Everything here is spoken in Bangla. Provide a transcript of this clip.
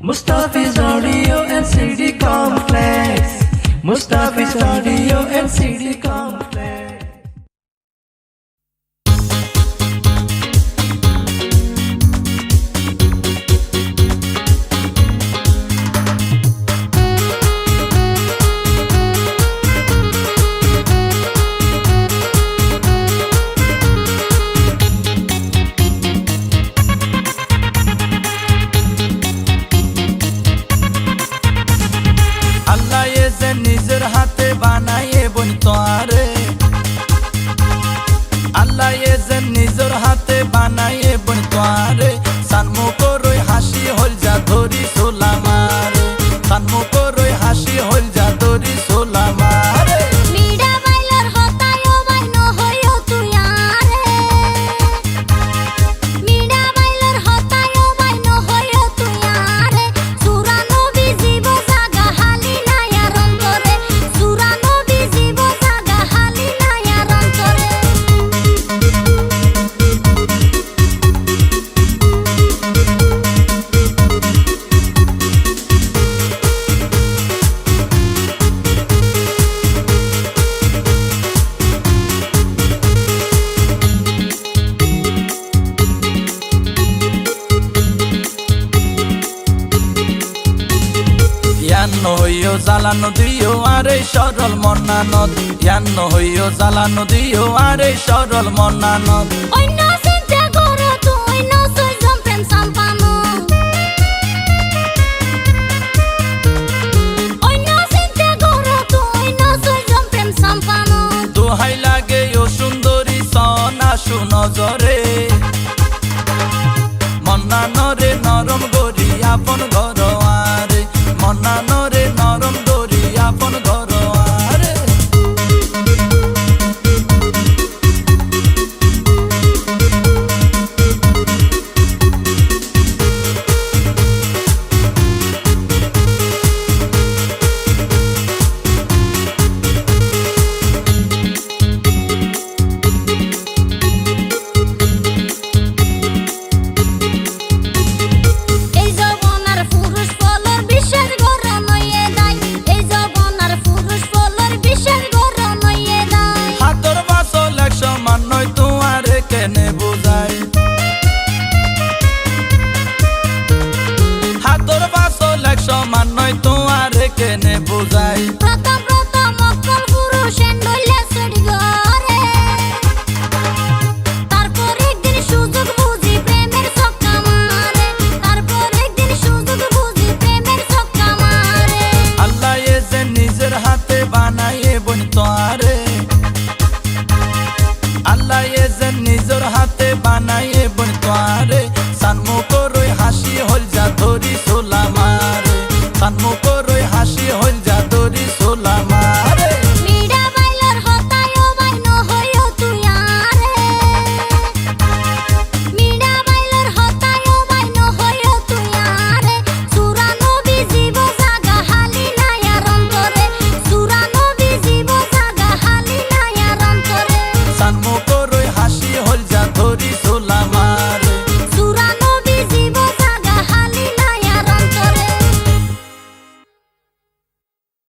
Mustafi's Audio and CD Complex. Mustafi's Audio and CD Complex. নিজের হাতে বানায়ে বন তোয়ারে আল্লাহ এজে নিজের হাতে বানায়ে বন তোয়ারে সানমুখো রই হাসি হল যা ধরি সোলামারে সানমুখো রই হাসি হল যা ধরি সোলামারে মিডা বাইলার হতায়ো বাইনো হইও তুই আরে মিডা বাইলার হতায়ো বাইনো হইও তুই আরে সুরানো বিজিব জাগা হালি নায়ার অন্তরে সুরানো বিজিব জাগা হালি নায়ার অন্তরে ইয়ান্ন হইও জ্বালানো দিও আরে সরল মনানত ইয়ান্ন হইও জ্বালানো দিও আরে সরল মনানত অন্য চিন্তা করো তুই নসই জম্পেম সাম্পানো অন্য চিন্তা করো তুই নসই জম্পেম সাম্পানো দোহাই লাগে ও সুন্দরী সনা সুনজরে মনানরে নরম গরি আপন ঘর আরে মনানরে নরম গরি আপন ঘর আরে এই যৌবনার পুরুষ ফলর বিশেষ গরম হইয়ে দেয় এই যৌবনার পুরুষ ফলর বিশেষ গরম হইয়ে দেয় হাতর বাসল একশো মান্নয় তোমারে কেনে বুঝাই হাতর বাসল একশো মান্নয় তোমারে কেনে বুঝাই প্রথম প্রথম অকল পুরুষ এন্ডলে ছড়ি গরে তারপর একদিন সুযোগ বুঝি প্রেমের ছক্কা মারে তারপর একদিন সুযোগ বুঝি প্রেমের ছক্কা মারে আল্লাহ এজে নিজের হাতে বানায়ে বন তোয়ারে আল্লাহ এজে নিজের হাতে বানায়ে বন তোয়ারে